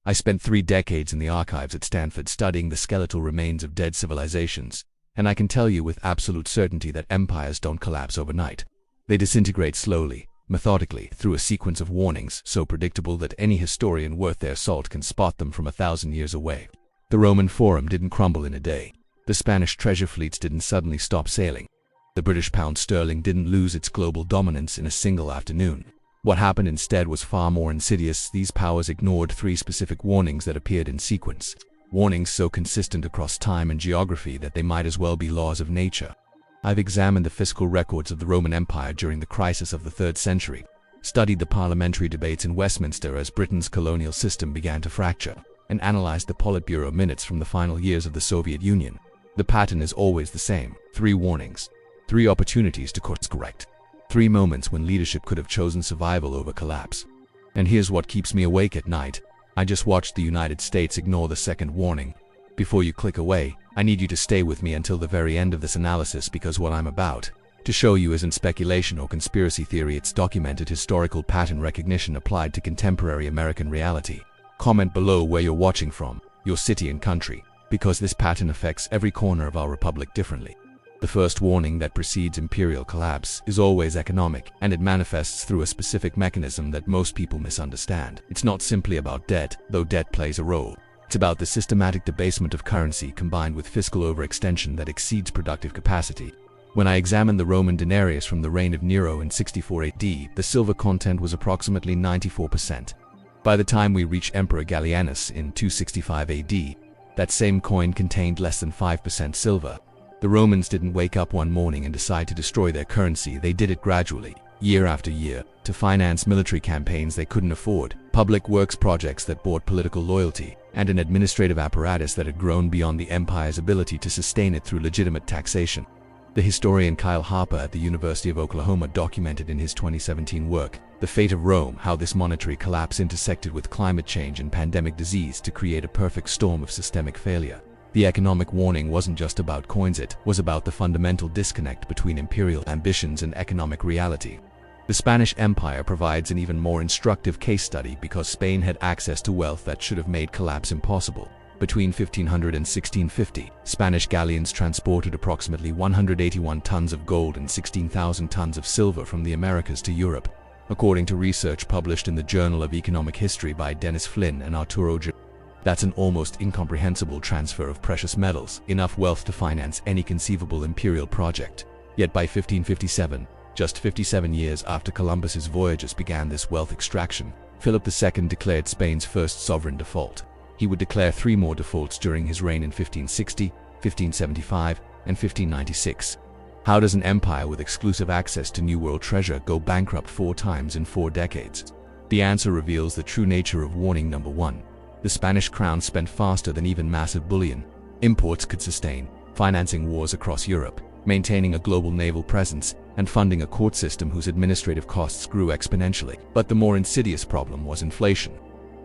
I spent 3 decades in the archives at Stanford studying the skeletal remains of dead civilizations, and I can tell you with absolute certainty that empires don't collapse overnight. They disintegrate slowly, methodically, through a sequence of warnings so predictable that any historian worth their salt can spot them from 1,000 years away. The Roman Forum didn't crumble in a day. The Spanish treasure fleets didn't suddenly stop sailing. The British pound sterling didn't lose its global dominance in a single afternoon. What happened instead was far more insidious. These powers ignored 3 specific warnings that appeared in sequence. Warnings so consistent across time and geography that they might as well be laws of nature. I've examined the fiscal records of the Roman Empire during the crisis of the 3rd century, studied the parliamentary debates in Westminster as Britain's colonial system began to fracture, and analyzed the Politburo minutes from the final years of the Soviet Union. The pattern is always the same: 3 warnings, 3 opportunities to course correct. 3 moments when leadership could have chosen survival over collapse. And here's what keeps me awake at night. I just watched the United States ignore the 2nd warning. Before you click away, I need you to stay with me until the very end of this analysis, because what I'm about to show you isn't speculation or conspiracy theory. It's documented historical pattern recognition applied to contemporary American reality. Comment below where you're watching from, your city and country, because this pattern affects every corner of our republic differently. The first warning that precedes imperial collapse is always economic, and it manifests through a specific mechanism that most people misunderstand. It's not simply about debt, though debt plays a role. It's about the systematic debasement of currency combined with fiscal overextension that exceeds productive capacity. When I examined the Roman denarius from the reign of Nero in 64 AD, the silver content was approximately 94%. By the time we reach Emperor Gallienus in 265 AD, that same coin contained less than 5% silver. The Romans didn't wake up one morning and decide to destroy their currency. They did it gradually, year after year, to finance military campaigns they couldn't afford, public works projects that bought political loyalty, and an administrative apparatus that had grown beyond the empire's ability to sustain it through legitimate taxation. The historian Kyle Harper at the University of Oklahoma documented in his 2017 work, The Fate of Rome, how this monetary collapse intersected with climate change and pandemic disease to create a perfect storm of systemic failure. The economic warning wasn't just about coins, it was about the fundamental disconnect between imperial ambitions and economic reality. The Spanish Empire provides an even more instructive case study because Spain had access to wealth that should have made collapse impossible. Between 1500 and 1650, Spanish galleons transported approximately 181 tons of gold and 16,000 tons of silver from the Americas to Europe, according to research published in the Journal of Economic History by Dennis Flynn and Arturo J. That's an almost incomprehensible transfer of precious metals, enough wealth to finance any conceivable imperial project. Yet by 1557, just 57 years after Columbus's voyages began this wealth extraction, Philip II declared Spain's first sovereign default. He would declare 3 more defaults during his reign in 1560, 1575, and 1596. How does an empire with exclusive access to New World treasure go bankrupt 4 times in 4 decades? The answer reveals the true nature of warning number 1. The Spanish crown spent faster than even massive bullion imports could sustain, financing wars across Europe, maintaining a global naval presence, and funding a court system whose administrative costs grew exponentially. But the more insidious problem was inflation.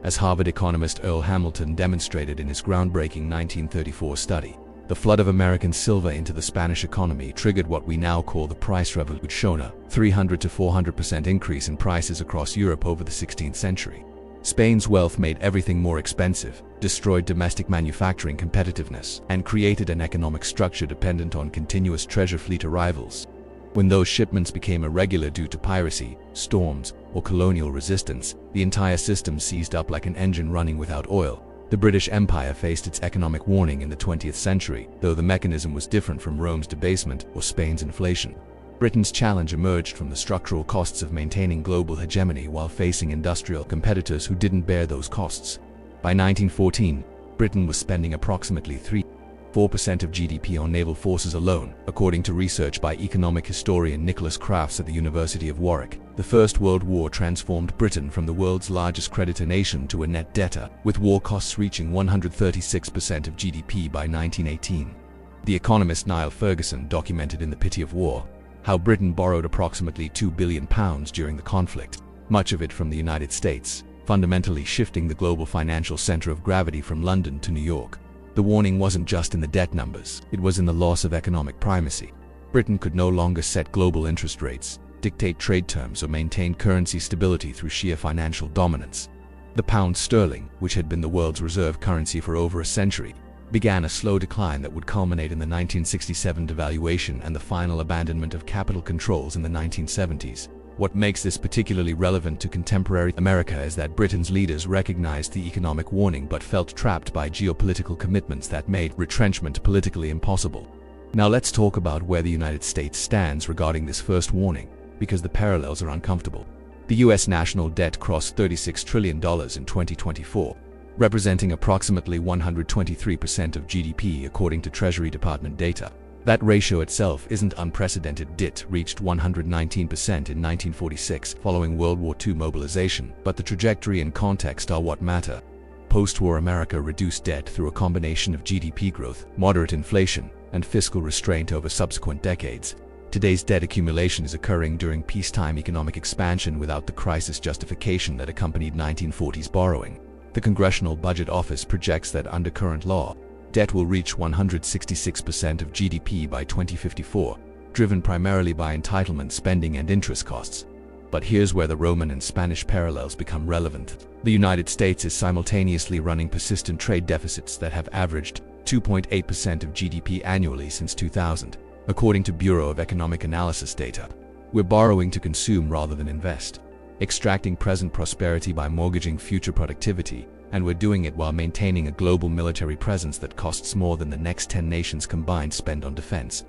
As Harvard economist Earl Hamilton demonstrated in his groundbreaking 1934 study, the flood of American silver into the Spanish economy triggered what we now call the price revolution, a 300 to 400% increase in prices across Europe over the 16th century. Spain's wealth made everything more expensive, destroyed domestic manufacturing competitiveness, and created an economic structure dependent on continuous treasure fleet arrivals. When those shipments became irregular due to piracy, storms, or colonial resistance, the entire system seized up like an engine running without oil. The British Empire faced its economic warning in the 20th century, though the mechanism was different from Rome's debasement or Spain's inflation. Britain's challenge emerged from the structural costs of maintaining global hegemony while facing industrial competitors who didn't bear those costs. By 1914, Britain was spending approximately 3.4% of GDP on naval forces alone, according to research by economic historian Nicholas Crafts at the University of Warwick. The First World War transformed Britain from the world's largest creditor nation to a net debtor, with war costs reaching 136% of GDP by 1918. The economist Niall Ferguson documented in The Pity of War how Britain borrowed approximately £2 billion during the conflict, much of it from the United States, fundamentally shifting the global financial center of gravity from London to New York. The warning wasn't just in the debt numbers, it was in the loss of economic primacy. Britain could no longer set global interest rates, dictate trade terms, or maintain currency stability through sheer financial dominance. The pound sterling, which had been the world's reserve currency for over a century, began a slow decline that would culminate in the 1967 devaluation and the final abandonment of capital controls in the 1970s. What makes this particularly relevant to contemporary America is that Britain's leaders recognized the economic warning but felt trapped by geopolitical commitments that made retrenchment politically impossible. Now let's talk about where the United States stands regarding this first warning, because the parallels are uncomfortable. The U.S. national debt crossed $36 trillion in 2024, representing approximately 123% of GDP according to Treasury Department data. That ratio itself isn't unprecedented. Debt reached 119% in 1946 following World War II mobilization, but the trajectory and context are what matter. Post-war America reduced debt through a combination of GDP growth, moderate inflation, and fiscal restraint over subsequent decades. Today's debt accumulation is occurring during peacetime economic expansion without the crisis justification that accompanied 1940s borrowing. The Congressional Budget Office projects that under current law, debt will reach 166% of GDP by 2054, driven primarily by entitlement spending and interest costs. But here's where the Roman and Spanish parallels become relevant. The United States is simultaneously running persistent trade deficits that have averaged 2.8% of GDP annually since 2000, according to Bureau of Economic Analysis data. We're borrowing to consume rather than invest, extracting present prosperity by mortgaging future productivity, and we're doing it while maintaining a global military presence that costs more than the next 10 nations combined spend on defense.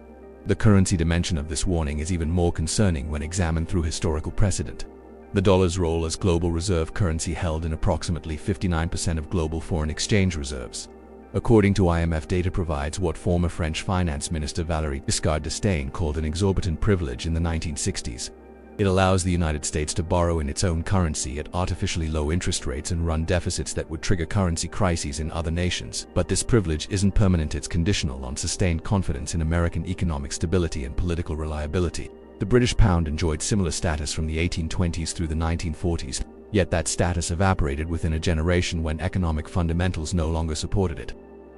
The currency dimension of this warning is even more concerning when examined through historical precedent. The dollar's role as global reserve currency held in approximately 59% of global foreign exchange reserves. According to IMF data provides what former French finance minister Valéry Giscard d'Estaing called an exorbitant privilege in the 1960s. It allows the United States to borrow in its own currency at artificially low interest rates and run deficits that would trigger currency crises in other nations. But this privilege isn't permanent, it's conditional on sustained confidence in American economic stability and political reliability. The British pound enjoyed similar status from the 1820s through the 1940s, yet that status evaporated within a generation when economic fundamentals no longer supported it.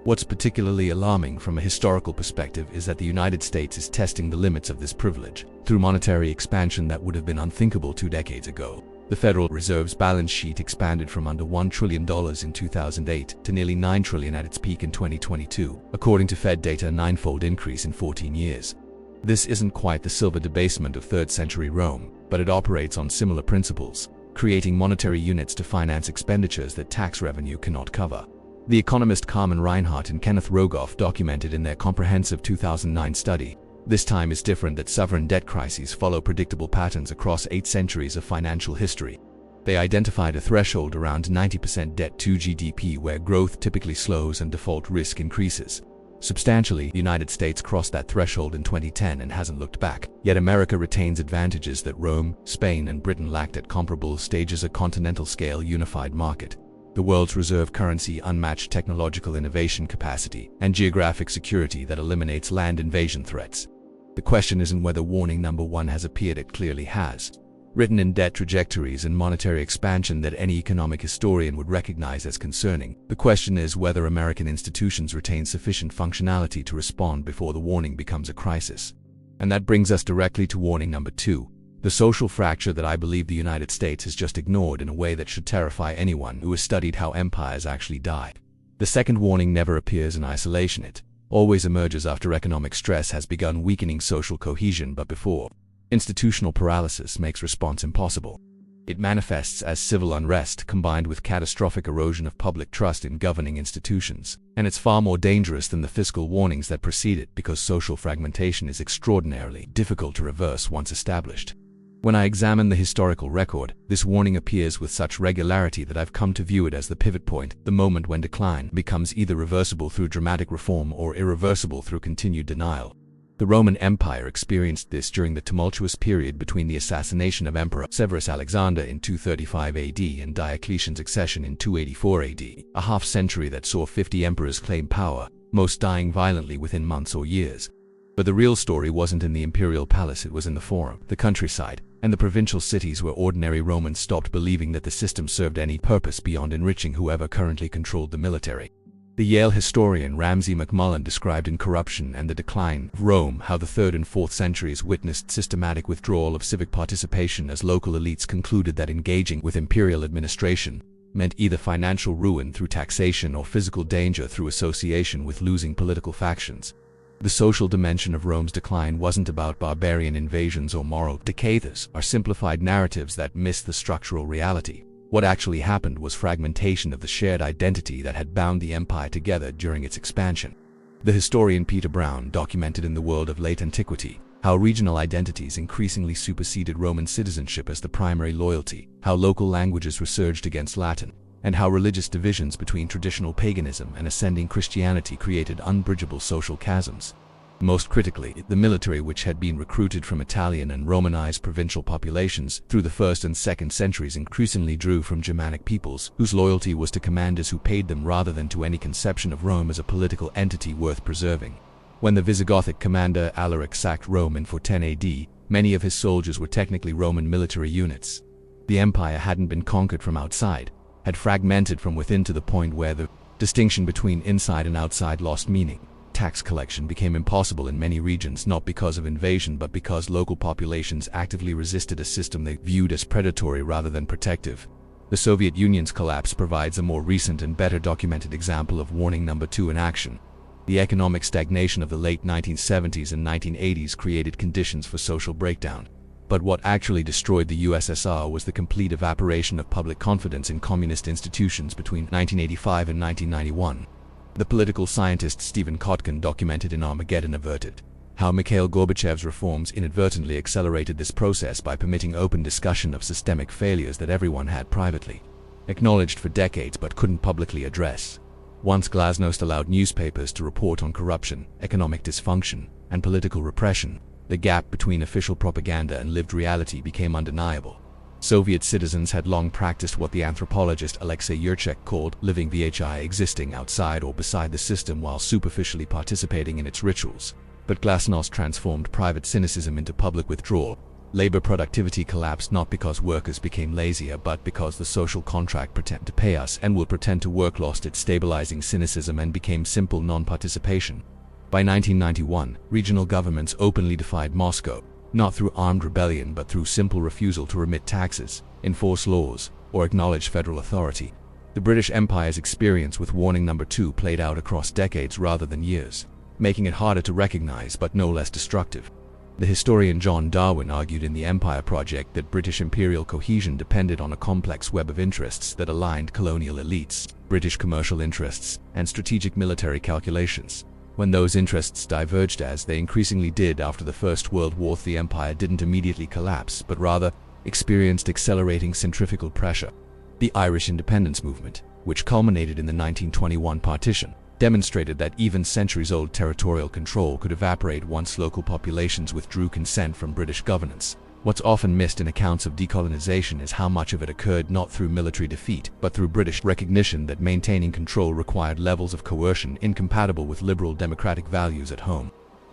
What's particularly alarming from a historical perspective is that the United States is testing the limits of this privilege through monetary expansion that would have been unthinkable 2 decades ago. The Federal Reserve's balance sheet expanded from under $1 trillion in 2008 to nearly $9 trillion at its peak in 2022, according to Fed data, a 9-fold increase in 14 years. This isn't quite the silver debasement of 3rd century Rome, but it operates on similar principles, creating monetary units to finance expenditures that tax revenue cannot cover. The economist Carmen Reinhart and Kenneth Rogoff documented in their comprehensive 2009 study, "This time is different that sovereign debt crises follow predictable patterns across 8 centuries of financial history." They identified a threshold around 90% debt to GDP where growth typically slows and default risk increases. Substantially, the United States crossed that threshold in 2010 and hasn't looked back. Yet America retains advantages that Rome, Spain, and Britain lacked at comparable stages: a continental-scale unified market, the world's reserve currency, unmatched technological innovation capacity, and geographic security that eliminates land invasion threats. The question isn't whether warning number 1 has appeared, it clearly has. Written in debt trajectories and monetary expansion that any economic historian would recognize as concerning. The question is whether American institutions retain sufficient functionality to respond before the warning becomes a crisis. And that brings us directly to warning number 2. The social fracture that I believe the United States has just ignored in a way that should terrify anyone who has studied how empires actually die. The second warning never appears in isolation. It always emerges after economic stress has begun weakening social cohesion, but before. Institutional paralysis makes response impossible. It manifests as civil unrest combined with catastrophic erosion of public trust in governing institutions. And it's far more dangerous than the fiscal warnings that precede it, because social fragmentation is extraordinarily difficult to reverse once established. When I examine the historical record, this warning appears with such regularity that I've come to view it as the pivot point, the moment when decline becomes either reversible through dramatic reform or irreversible through continued denial. The Roman Empire experienced this during the tumultuous period between the assassination of Emperor Severus Alexander in 235 AD and Diocletian's accession in 284 AD, a half-century that saw 50 emperors claim power, most dying violently within months or years. But the real story wasn't in the imperial palace, it was in the forum, the countryside, and the provincial cities where ordinary Romans stopped believing that the system served any purpose beyond enriching whoever currently controlled the military. The Yale historian Ramsay MacMullen described in Corruption and the Decline of Rome how the 3rd and 4th centuries witnessed systematic withdrawal of civic participation as local elites concluded that engaging with imperial administration meant either financial ruin through taxation or physical danger through association with losing political factions. The social dimension of Rome's decline wasn't about barbarian invasions or moral decay. These are simplified narratives that miss the structural reality. What actually happened was fragmentation of the shared identity that had bound the empire together during its expansion. The historian Peter Brown documented in The World of Late Antiquity how regional identities increasingly superseded Roman citizenship as the primary loyalty, how local languages resurged against Latin, and how religious divisions between traditional paganism and ascending Christianity created unbridgeable social chasms. Most critically, the military, which had been recruited from Italian and Romanized provincial populations through the 1st and 2nd centuries, increasingly drew from Germanic peoples, whose loyalty was to commanders who paid them rather than to any conception of Rome as a political entity worth preserving. When the Visigothic commander Alaric sacked Rome in 410 AD, many of his soldiers were technically Roman military units. The empire hadn't been conquered from outside, had fragmented from within to the point where the distinction between inside and outside lost meaning. Tax collection became impossible in many regions, not because of invasion but because local populations actively resisted a system they viewed as predatory rather than protective. The Soviet Union's collapse provides a more recent and better documented example of warning number 2 in action. The economic stagnation of the late 1970s and 1980s created conditions for social breakdown. But what actually destroyed the USSR was the complete evaporation of public confidence in communist institutions between 1985 and 1991. The political scientist Stephen Kotkin documented in Armageddon Averted how Mikhail Gorbachev's reforms inadvertently accelerated this process by permitting open discussion of systemic failures that everyone had privately acknowledged for decades but couldn't publicly address. Once Glasnost allowed newspapers to report on corruption, economic dysfunction, and political repression, the gap between official propaganda and lived reality became undeniable. Soviet citizens had long practiced what the anthropologist Alexei Yurchak called living VHI, existing outside or beside the system while superficially participating in its rituals. But Glasnost transformed private cynicism into public withdrawal. Labor productivity collapsed not because workers became lazier but because the social contract "pretend to pay us and will pretend to work" lost its stabilizing cynicism and became simple non-participation. By 1991, regional governments openly defied Moscow, not through armed rebellion but through simple refusal to remit taxes, enforce laws, or acknowledge federal authority. The British Empire's experience with warning number 2 played out across decades rather than years, making it harder to recognize but no less destructive. The historian John Darwin argued in The Empire Project that British imperial cohesion depended on a complex web of interests that aligned colonial elites, British commercial interests, and strategic military calculations. When those interests diverged, as they increasingly did after the First World War, the empire didn't immediately collapse, but rather experienced accelerating centrifugal pressure. The Irish independence movement, which culminated in the 1921 partition, demonstrated that even centuries-old territorial control could evaporate once local populations withdrew consent from British governance. What's often missed in accounts of decolonization is how much of it occurred not through military defeat, but through British recognition that maintaining control required levels of coercion incompatible with liberal democratic values at home.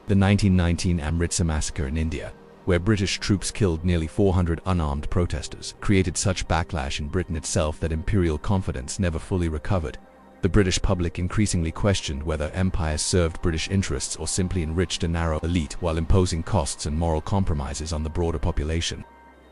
The 1919 Amritsar massacre in India, where British troops killed nearly 400 unarmed protesters, created such backlash in Britain itself that imperial confidence never fully recovered. The British public increasingly questioned whether empires served British interests or simply enriched a narrow elite while imposing costs and moral compromises on the broader population.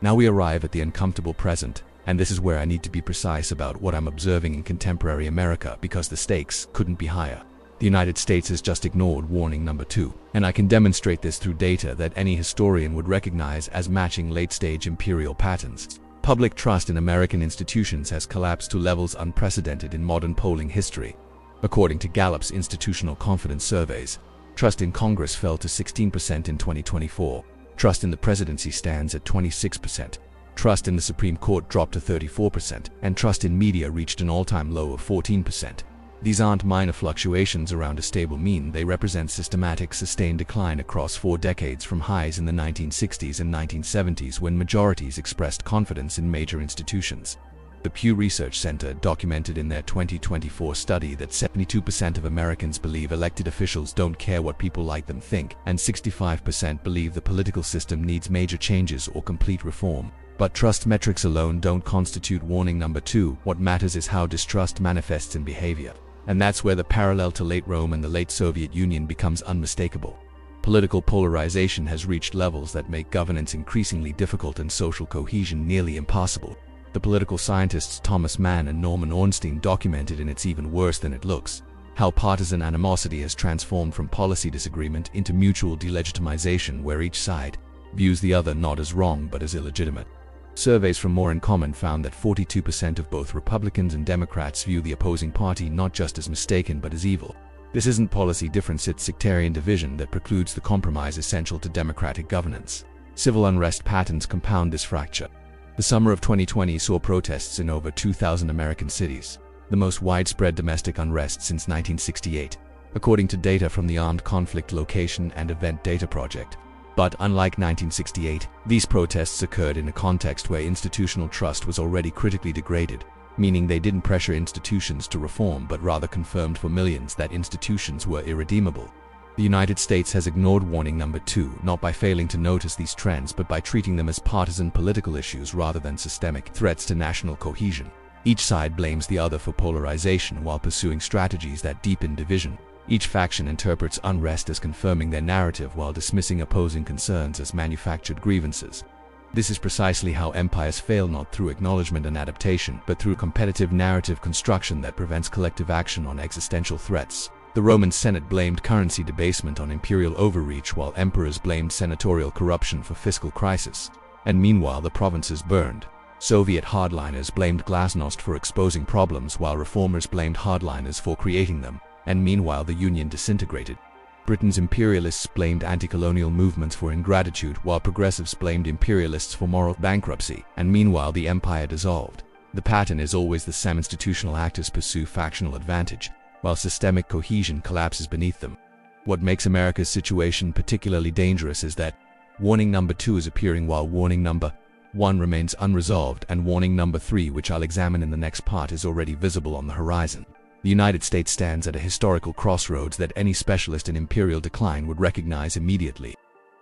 Now we arrive at the uncomfortable present, and this is where I need to be precise about what I'm observing in contemporary America because the stakes couldn't be higher. The United States has just ignored warning number 2, and I can demonstrate this through data that any historian would recognize as matching late-stage imperial patterns. Public trust in American institutions has collapsed to levels unprecedented in modern polling history. According to Gallup's institutional confidence surveys, trust in Congress fell to 16% in 2024. Trust in the presidency stands at 26%. Trust in the Supreme Court dropped to 34%, and trust in media reached an all-time low of 14%. These aren't minor fluctuations around a stable mean, they represent systematic, sustained decline across 4 decades from highs in the 1960s and 1970s when majorities expressed confidence in major institutions. The Pew Research Center documented in their 2024 study that 72% of Americans believe elected officials don't care what people like them think, and 65% believe the political system needs major changes or complete reform. But trust metrics alone don't constitute warning number 2. What matters is how distrust manifests in behavior. And that's where the parallel to late Rome and the late Soviet Union becomes unmistakable. Political polarization has reached levels that make governance increasingly difficult and social cohesion nearly impossible. The political scientists Thomas Mann and Norman Ornstein documented in It's Even Worse Than It Looks how partisan animosity has transformed from policy disagreement into mutual delegitimization, where each side views the other not as wrong but as illegitimate. Surveys from More in Common found that 42% of both Republicans and Democrats view the opposing party not just as mistaken but as evil. This isn't policy difference, it's sectarian division that precludes the compromise essential to democratic governance. Civil unrest patterns compound this fracture. The summer of 2020 saw protests in over 2,000 American cities, the most widespread domestic unrest since 1968, according to data from the Armed Conflict Location and Event Data Project. But unlike 1968, these protests occurred in a context where institutional trust was already critically degraded, meaning they didn't pressure institutions to reform but rather confirmed for millions that institutions were irredeemable. The United States has ignored warning number 2, not by failing to notice these trends but by treating them as partisan political issues rather than systemic threats to national cohesion. Each side blames the other for polarization while pursuing strategies that deepen division. Each faction interprets unrest as confirming their narrative while dismissing opposing concerns as manufactured grievances. This is precisely how empires fail, not through acknowledgement and adaptation, but through competitive narrative construction that prevents collective action on existential threats. The Roman Senate blamed currency debasement on imperial overreach, while emperors blamed senatorial corruption for fiscal crisis. And meanwhile, the provinces burned. Soviet hardliners blamed glasnost for exposing problems, while reformers blamed hardliners for creating them. And meanwhile, the Union disintegrated. Britain's imperialists blamed anti-colonial movements for ingratitude, while progressives blamed imperialists for moral bankruptcy. And meanwhile, the empire dissolved. The pattern is always the same: institutional actors pursue factional advantage, while systemic cohesion collapses beneath them. What makes America's situation particularly dangerous is that warning number 2 is appearing while warning number 1 remains unresolved, and warning number 3, which I'll examine in the next part, is already visible on the horizon. The United States stands at a historical crossroads that any specialist in imperial decline would recognize immediately.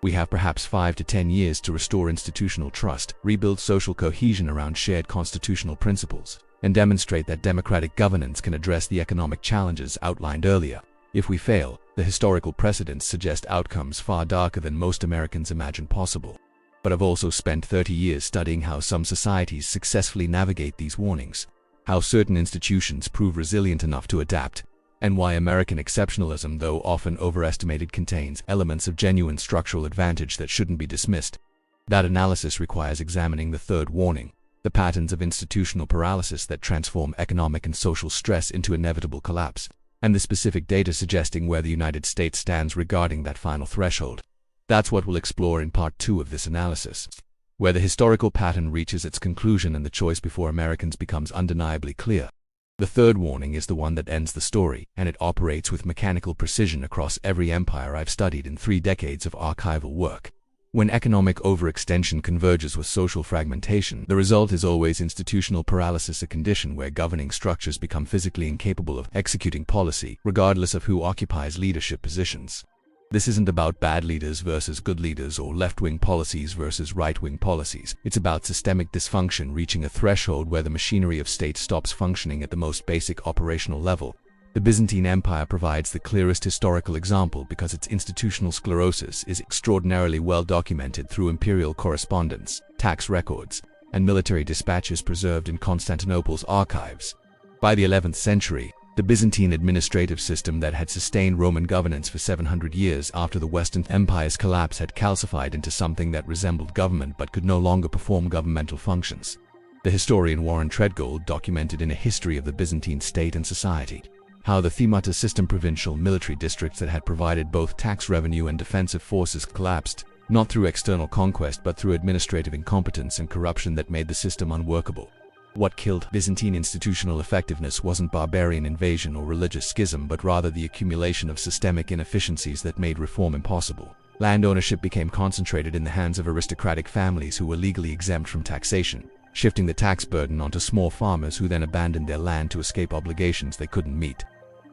We have perhaps 5 to 10 years to restore institutional trust, rebuild social cohesion around shared constitutional principles, and demonstrate that democratic governance can address the economic challenges outlined earlier. If we fail, the historical precedents suggest outcomes far darker than most Americans imagine possible. But I've also spent 30 years studying how some societies successfully navigate these warnings, how certain institutions prove resilient enough to adapt, and why American exceptionalism, though often overestimated, contains elements of genuine structural advantage that shouldn't be dismissed. That analysis requires examining the third warning, the patterns of institutional paralysis that transform economic and social stress into inevitable collapse, and the specific data suggesting where the United States stands regarding that final threshold. That's what we'll explore in part 2 of this analysis, where the historical pattern reaches its conclusion and the choice before Americans becomes undeniably clear. The third warning is the one that ends the story, and it operates with mechanical precision across every empire I've studied in 3 decades of archival work. When economic overextension converges with social fragmentation, the result is always institutional paralysis, a condition where governing structures become physically incapable of executing policy, regardless of who occupies leadership positions. This isn't about bad leaders versus good leaders or left-wing policies versus right-wing policies. It's about systemic dysfunction reaching a threshold where the machinery of state stops functioning at the most basic operational level. The Byzantine Empire provides the clearest historical example because its institutional sclerosis is extraordinarily well documented through imperial correspondence, tax records, and military dispatches preserved in Constantinople's archives. By the 11th century, the Byzantine administrative system that had sustained Roman governance for 700 years after the Western Empire's collapse had calcified into something that resembled government but could no longer perform governmental functions. The historian Warren Treadgold documented in A History of the Byzantine State and Society how the themata system provincial military districts that had provided both tax revenue and defensive forces collapsed, not through external conquest but through administrative incompetence and corruption that made the system unworkable. What killed Byzantine institutional effectiveness wasn't barbarian invasion or religious schism, but rather the accumulation of systemic inefficiencies that made reform impossible. Land ownership became concentrated in the hands of aristocratic families who were legally exempt from taxation, shifting the tax burden onto small farmers who then abandoned their land to escape obligations they couldn't meet.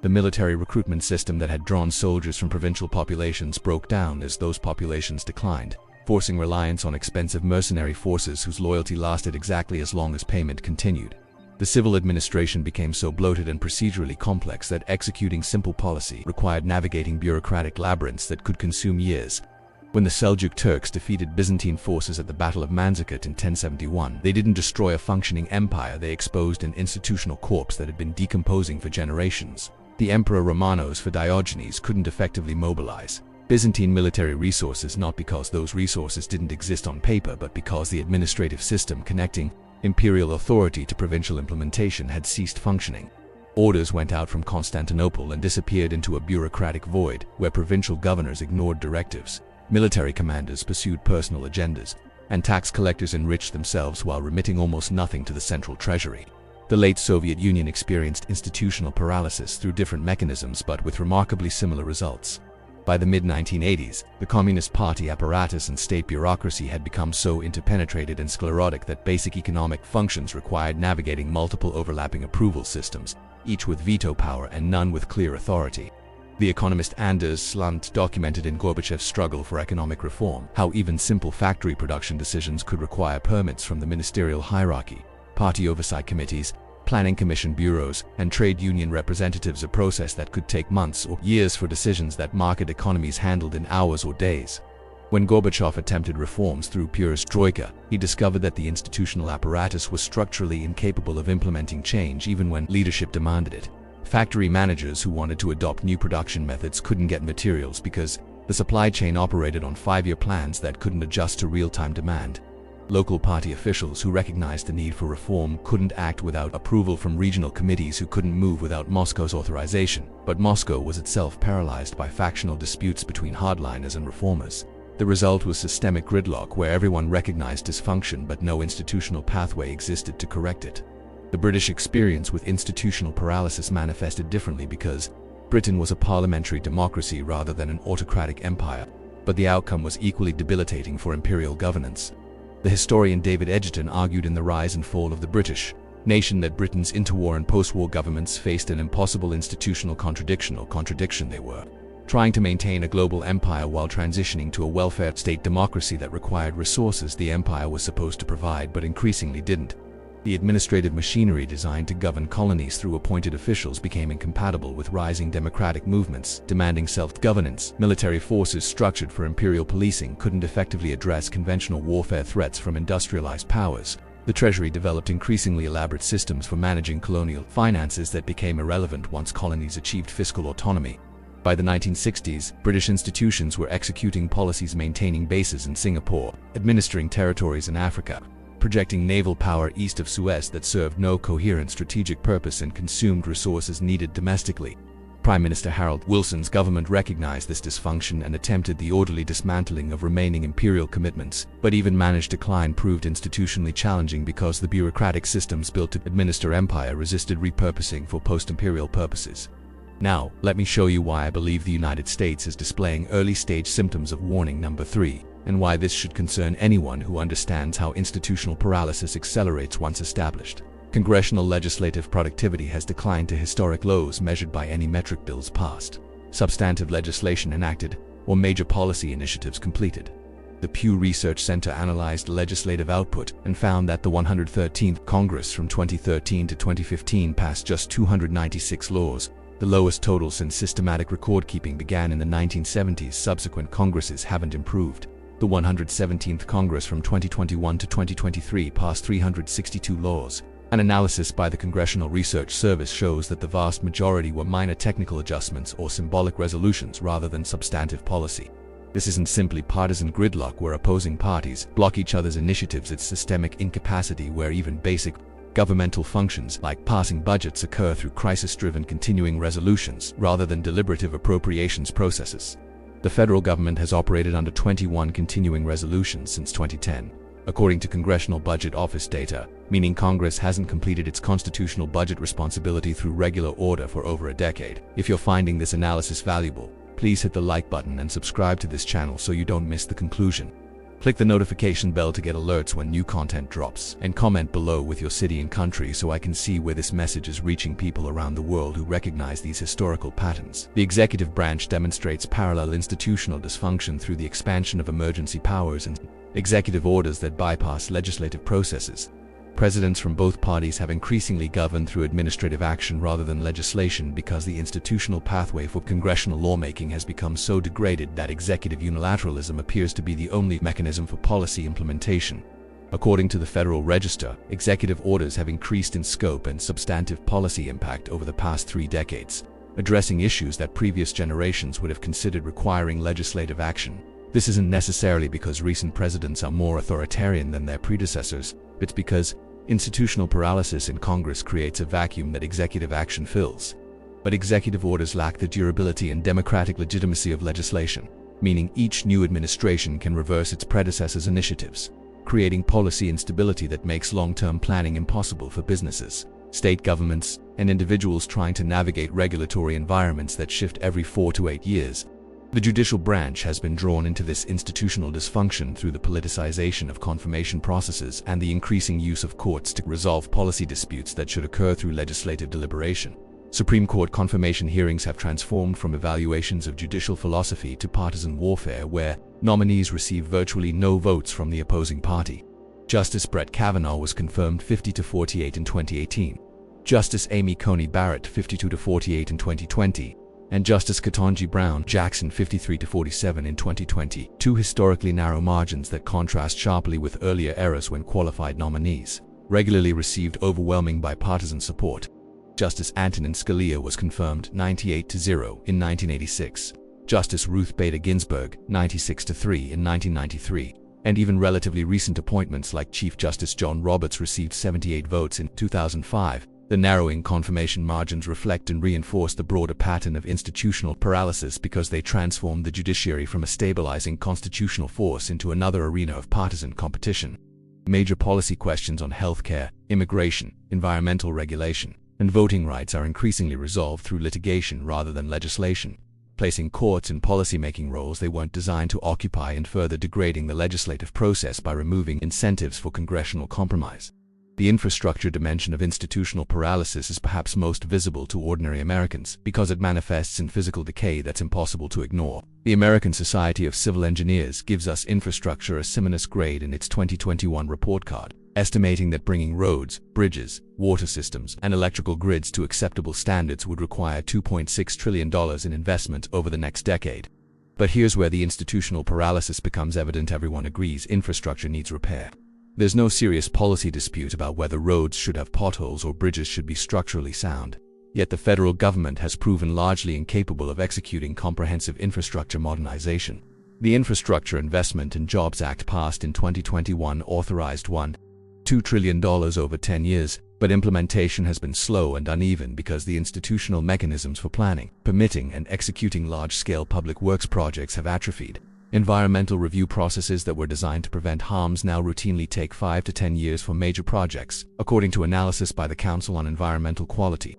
The military recruitment system that had drawn soldiers from provincial populations broke down as those populations declined, forcing reliance on expensive mercenary forces whose loyalty lasted exactly as long as payment continued. The civil administration became so bloated and procedurally complex that executing simple policy required navigating bureaucratic labyrinths that could consume years. When the Seljuk Turks defeated Byzantine forces at the Battle of Manzikert in 1071, they didn't destroy a functioning empire, they exposed an institutional corpse that had been decomposing for generations. The Emperor Romanos for Diogenes couldn't effectively mobilize Byzantine military resources, not because those resources didn't exist on paper, but because the administrative system connecting imperial authority to provincial implementation had ceased functioning. Orders went out from Constantinople and disappeared into a bureaucratic void where provincial governors ignored directives. Military commanders pursued personal agendas, and tax collectors enriched themselves while remitting almost nothing to the central treasury. The late Soviet Union experienced institutional paralysis through different mechanisms, but with remarkably similar results. By the mid-1980s, the Communist Party apparatus and state bureaucracy had become so interpenetrated and sclerotic that basic economic functions required navigating multiple overlapping approval systems, each with veto power and none with clear authority. The economist Anders Slunt documented in Gorbachev's struggle for economic reform how even simple factory production decisions could require permits from the ministerial hierarchy, party oversight committees, planning commission bureaus, and trade union representatives, a process that could take months or years for decisions that market economies handled in hours or days. When Gorbachev attempted reforms through perestroika, he discovered that the institutional apparatus was structurally incapable of implementing change even when leadership demanded it. Factory managers who wanted to adopt new production methods couldn't get materials because the supply chain operated on 5-year plans that couldn't adjust to real-time demand. Local party officials who recognized the need for reform couldn't act without approval from regional committees who couldn't move without Moscow's authorization, but Moscow was itself paralyzed by factional disputes between hardliners and reformers. The result was systemic gridlock where everyone recognized dysfunction but no institutional pathway existed to correct it. The British experience with institutional paralysis manifested differently because Britain was a parliamentary democracy rather than an autocratic empire, but the outcome was equally debilitating for imperial governance. The historian David Edgerton argued in The Rise and Fall of the British Nation that Britain's interwar and post-war governments faced an impossible institutional contradiction. They were trying to maintain a global empire while transitioning to a welfare state democracy that required resources the empire was supposed to provide but increasingly didn't. The administrative machinery designed to govern colonies through appointed officials became incompatible with rising democratic movements demanding self-governance. Military forces structured for imperial policing couldn't effectively address conventional warfare threats from industrialized powers. The treasury developed increasingly elaborate systems for managing colonial finances that became irrelevant once colonies achieved fiscal autonomy. By the 1960s, British institutions were executing policies maintaining bases in Singapore, administering territories in Africa, projecting naval power east of Suez that served no coherent strategic purpose and consumed resources needed domestically. Prime Minister Harold Wilson's government recognized this dysfunction and attempted the orderly dismantling of remaining imperial commitments, but even managed decline proved institutionally challenging because the bureaucratic systems built to administer empire resisted repurposing for post-imperial purposes. Now, let me show you why I believe the United States is displaying early-stage symptoms of warning number 3. And why this should concern anyone who understands how institutional paralysis accelerates once established. Congressional legislative productivity has declined to historic lows measured by any metric. Bills passed, substantive legislation enacted, or major policy initiatives completed. The Pew Research Center analyzed legislative output and found that the 113th Congress from 2013 to 2015 passed just 296 laws, the lowest total since systematic record-keeping began in the 1970s. Subsequent Congresses haven't improved. The 117th Congress from 2021 to 2023 passed 362 laws. An analysis by the Congressional Research Service shows that the vast majority were minor technical adjustments or symbolic resolutions rather than substantive policy. This isn't simply partisan gridlock where opposing parties block each other's initiatives, it's systemic incapacity where even basic governmental functions like passing budgets occur through crisis-driven continuing resolutions rather than deliberative appropriations processes. The federal government has operated under 21 continuing resolutions since 2010, according to Congressional Budget Office data, meaning Congress hasn't completed its constitutional budget responsibility through regular order for over a decade. If you're finding this analysis valuable, please hit the like button and subscribe to this channel so you don't miss the conclusion. Click the notification bell to get alerts when new content drops, and comment below with your city and country so I can see where this message is reaching people around the world who recognize these historical patterns. The executive branch demonstrates parallel institutional dysfunction through the expansion of emergency powers and executive orders that bypass legislative processes. Presidents from both parties have increasingly governed through administrative action rather than legislation because the institutional pathway for congressional lawmaking has become so degraded that executive unilateralism appears to be the only mechanism for policy implementation. According to the Federal Register, executive orders have increased in scope and substantive policy impact over the past 3 decades, addressing issues that previous generations would have considered requiring legislative action. This isn't necessarily because recent presidents are more authoritarian than their predecessors, it's because institutional paralysis in Congress creates a vacuum that executive action fills. But executive orders lack the durability and democratic legitimacy of legislation, meaning each new administration can reverse its predecessor's initiatives, creating policy instability that makes long-term planning impossible for businesses, state governments, and individuals trying to navigate regulatory environments that shift every 4 to 8 years. The judicial branch has been drawn into this institutional dysfunction through the politicization of confirmation processes and the increasing use of courts to resolve policy disputes that should occur through legislative deliberation. Supreme Court confirmation hearings have transformed from evaluations of judicial philosophy to partisan warfare where nominees receive virtually no votes from the opposing party. Justice Brett Kavanaugh was confirmed 50-48 in 2018, Justice Amy Coney Barrett 52-48 in 2020, and Justice Ketanji Brown Jackson 53-47 in 2020, 2 historically narrow margins that contrast sharply with earlier eras when qualified nominees regularly received overwhelming bipartisan support. Justice Antonin Scalia was confirmed 98-0 in 1986, Justice Ruth Bader Ginsburg 96-3 in 1993, and even relatively recent appointments like Chief Justice John Roberts received 78 votes in 2005. The narrowing confirmation margins reflect and reinforce the broader pattern of institutional paralysis because they transform the judiciary from a stabilizing constitutional force into another arena of partisan competition. Major policy questions on healthcare, immigration, environmental regulation, and voting rights are increasingly resolved through litigation rather than legislation, placing courts in policymaking roles they weren't designed to occupy and further degrading the legislative process by removing incentives for congressional compromise. The infrastructure dimension of institutional paralysis is perhaps most visible to ordinary Americans because it manifests in physical decay that's impossible to ignore. The American Society of Civil Engineers gives us infrastructure a C- grade in its 2021 report card, estimating that bringing roads, bridges, water systems, and electrical grids to acceptable standards would require $2.6 trillion in investment over the next decade. But here's where the institutional paralysis becomes evident. Everyone agrees infrastructure needs repair. There's no serious policy dispute about whether roads should have potholes or bridges should be structurally sound. Yet the federal government has proven largely incapable of executing comprehensive infrastructure modernization. The Infrastructure Investment and Jobs Act passed in 2021 authorized $1.2 trillion over 10 years, but implementation has been slow and uneven because the institutional mechanisms for planning, permitting, and executing large-scale public works projects have atrophied. Environmental review processes that were designed to prevent harms now routinely take 5 to 10 years for major projects, according to analysis by the Council on Environmental Quality.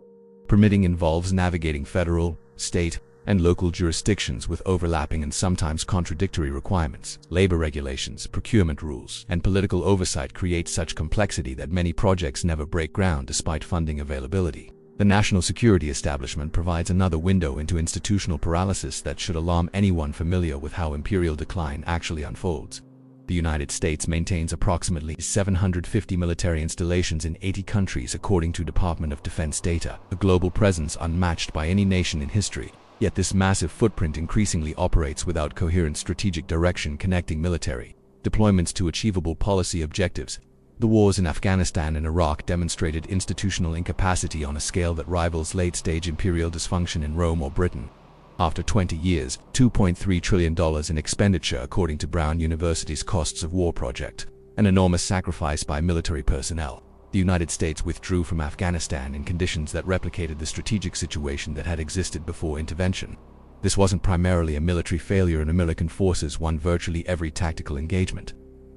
Permitting involves navigating federal, state, and local jurisdictions with overlapping and sometimes contradictory requirements. Labor regulations, procurement rules, and political oversight create such complexity that many projects never break ground despite funding availability. The national security establishment provides another window into institutional paralysis that should alarm anyone familiar with how imperial decline actually unfolds. The United States maintains approximately 750 military installations in 80 countries according to Department of Defense data, a global presence unmatched by any nation in history. Yet this massive footprint increasingly operates without coherent strategic direction connecting military deployments to achievable policy objectives. The wars in Afghanistan and Iraq demonstrated institutional incapacity on a scale that rivals late-stage imperial dysfunction in Rome or Britain. After 20 years, $2.3 trillion in expenditure according to Brown University's Costs of War project, an enormous sacrifice by military personnel, the United States withdrew from Afghanistan in conditions that replicated the strategic situation that had existed before intervention. This wasn't primarily a military failure, and American forces won virtually every tactical engagement.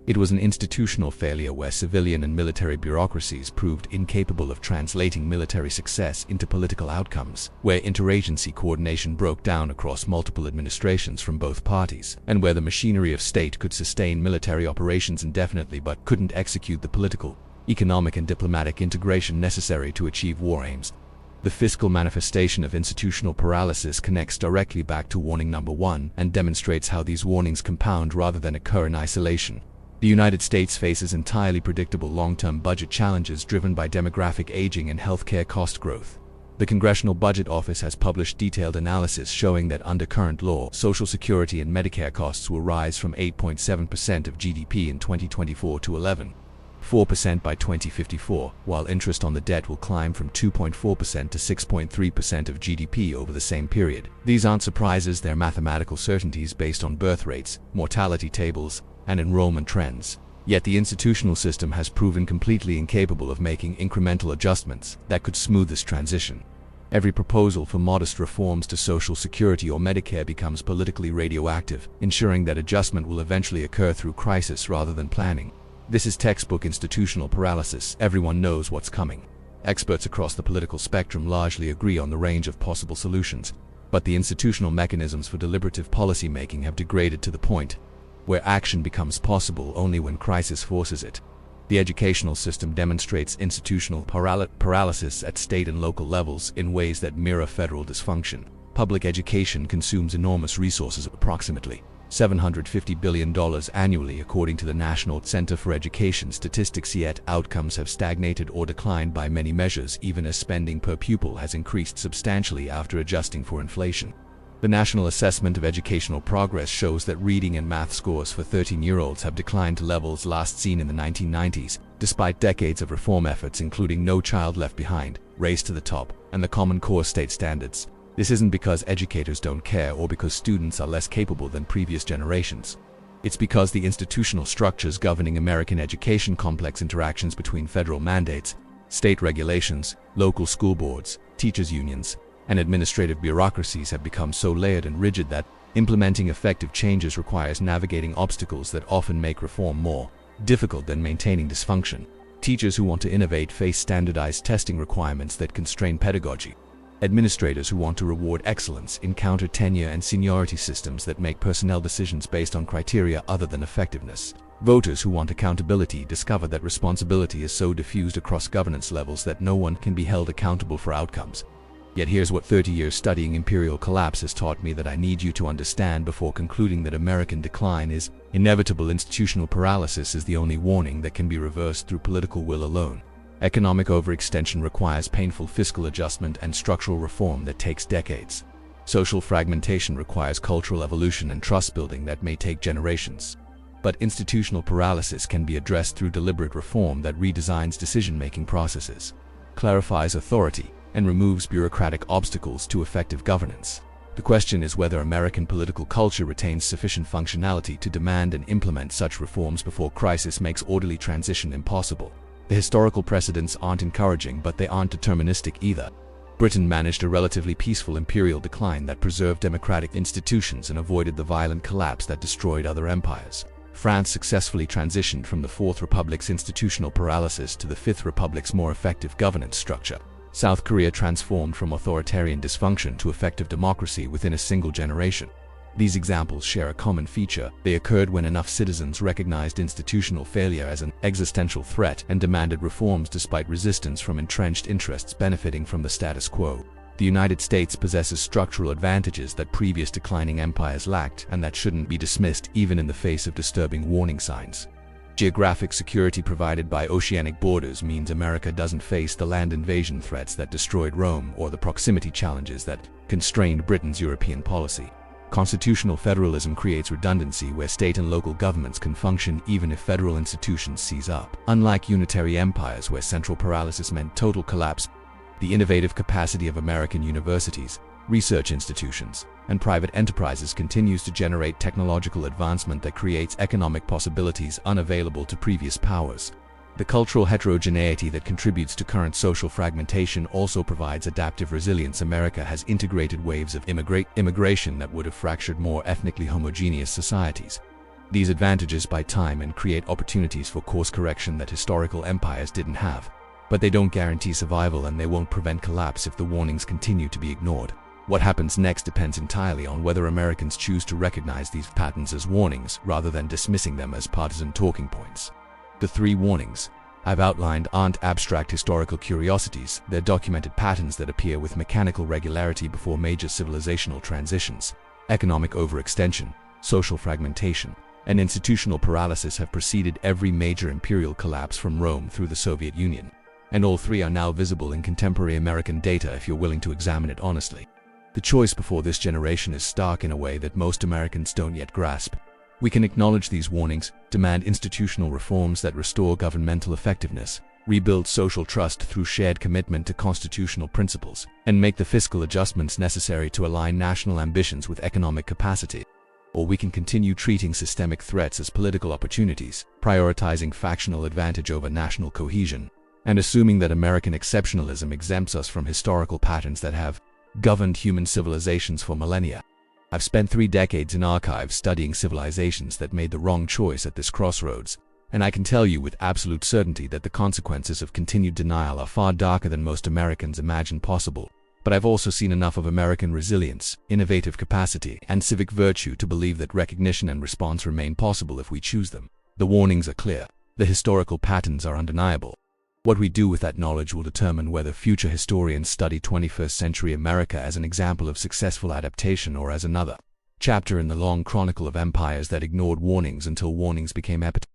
It was an institutional failure where civilian and military bureaucracies proved incapable of translating military success into political outcomes, where interagency coordination broke down across multiple administrations from both parties, and where the machinery of state could sustain military operations indefinitely but couldn't execute the political, economic, and diplomatic integration necessary to achieve war aims. The fiscal manifestation of institutional paralysis connects directly back to warning number 1 and demonstrates how these warnings compound rather than occur in isolation. The United States faces entirely predictable long-term budget challenges driven by demographic aging and healthcare cost growth. The Congressional Budget Office has published detailed analysis showing that under current law, Social Security and Medicare costs will rise from 8.7% of GDP in 2024 to 11.4% by 2054, while interest on the debt will climb from 2.4% to 6.3% of GDP over the same period. These aren't surprises, they're mathematical certainties based on birth rates, mortality tables, and enrollment trends. Yet the institutional system has proven completely incapable of making incremental adjustments that could smooth this transition. Every proposal for modest reforms to Social Security or Medicare becomes politically radioactive, ensuring that adjustment will eventually occur through crisis rather than planning. This is textbook institutional paralysis. Everyone knows what's coming. Experts across the political spectrum largely agree on the range of possible solutions, but the institutional mechanisms for deliberative policymaking have degraded to the point where action becomes possible only when crisis forces it. The educational system demonstrates institutional paralysis at state and local levels in ways that mirror federal dysfunction. Public education consumes enormous resources, approximately $750 billion annually according to the National Center for Education Statistics, yet outcomes have stagnated or declined by many measures, even as spending per pupil has increased substantially after adjusting for inflation. The National Assessment of Educational Progress shows that reading and math scores for 13-year-olds have declined to levels last seen in the 1990s, despite decades of reform efforts including No Child Left Behind, Race to the Top, and the Common Core state standards. This isn't because educators don't care or because students are less capable than previous generations. It's because the institutional structures governing American education, complex interactions between federal mandates, state regulations, local school boards, teachers' unions, and administrative bureaucracies have become so layered and rigid that implementing effective changes requires navigating obstacles that often make reform more difficult than maintaining dysfunction. Teachers who want to innovate face standardized testing requirements that constrain pedagogy. Administrators who want to reward excellence encounter tenure and seniority systems that make personnel decisions based on criteria other than effectiveness. Voters who want accountability discover that responsibility is so diffused across governance levels that no one can be held accountable for outcomes. Yet here's what 30 years studying imperial collapse has taught me that I need you to understand before concluding that American decline is inevitable. Institutional paralysis is the only warning that can be reversed through political will alone. Economic overextension requires painful fiscal adjustment and structural reform that takes decades. Social fragmentation requires cultural evolution and trust building that may take generations. But institutional paralysis can be addressed through deliberate reform that redesigns decision-making processes, clarifies authority, and removes bureaucratic obstacles to effective governance. The question is whether American political culture retains sufficient functionality to demand and implement such reforms before crisis makes orderly transition impossible. The historical precedents aren't encouraging, but they aren't deterministic either. Britain managed a relatively peaceful imperial decline that preserved democratic institutions and avoided the violent collapse that destroyed other empires. France successfully transitioned from the Fourth Republic's institutional paralysis to the Fifth Republic's more effective governance structure. South Korea transformed from authoritarian dysfunction to effective democracy within a single generation. These examples share a common feature. They occurred when enough citizens recognized institutional failure as an existential threat and demanded reforms despite resistance from entrenched interests benefiting from the status quo. The United States possesses structural advantages that previous declining empires lacked and that shouldn't be dismissed even in the face of disturbing warning signs. Geographic security provided by oceanic borders means America doesn't face the land invasion threats that destroyed Rome or the proximity challenges that constrained Britain's European policy. Constitutional federalism creates redundancy where state and local governments can function even if federal institutions seize up. Unlike unitary empires where central paralysis meant total collapse, the innovative capacity of American universities, research institutions, and private enterprises continues to generate technological advancement that creates economic possibilities unavailable to previous powers. The cultural heterogeneity that contributes to current social fragmentation also provides adaptive resilience. America has integrated waves of immigration that would have fractured more ethnically homogeneous societies. These advantages buy time and create opportunities for course correction that historical empires didn't have. But they don't guarantee survival, and they won't prevent collapse if the warnings continue to be ignored. What happens next depends entirely on whether Americans choose to recognize these patterns as warnings rather than dismissing them as partisan talking points. The three warnings I've outlined aren't abstract historical curiosities, they're documented patterns that appear with mechanical regularity before major civilizational transitions: economic overextension, social fragmentation, and institutional paralysis have preceded every major imperial collapse from Rome through the Soviet Union. And all three are now visible in contemporary American data if you're willing to examine it honestly. The choice before this generation is stark in a way that most Americans don't yet grasp. We can acknowledge these warnings, demand institutional reforms that restore governmental effectiveness, rebuild social trust through shared commitment to constitutional principles, and make the fiscal adjustments necessary to align national ambitions with economic capacity. Or we can continue treating systemic threats as political opportunities, prioritizing factional advantage over national cohesion, and assuming that American exceptionalism exempts us from historical patterns that have governed human civilizations for millennia. I've spent 3 decades in archives studying civilizations that made the wrong choice at this crossroads, and I can tell you with absolute certainty that the consequences of continued denial are far darker than most Americans imagine possible. But I've also seen enough of American resilience, innovative capacity, and civic virtue to believe that recognition and response remain possible if we choose them. The warnings are clear. The historical patterns are undeniable. What we do with that knowledge will determine whether future historians study 21st century America as an example of successful adaptation or as another chapter in the long chronicle of empires that ignored warnings until warnings became epidemic.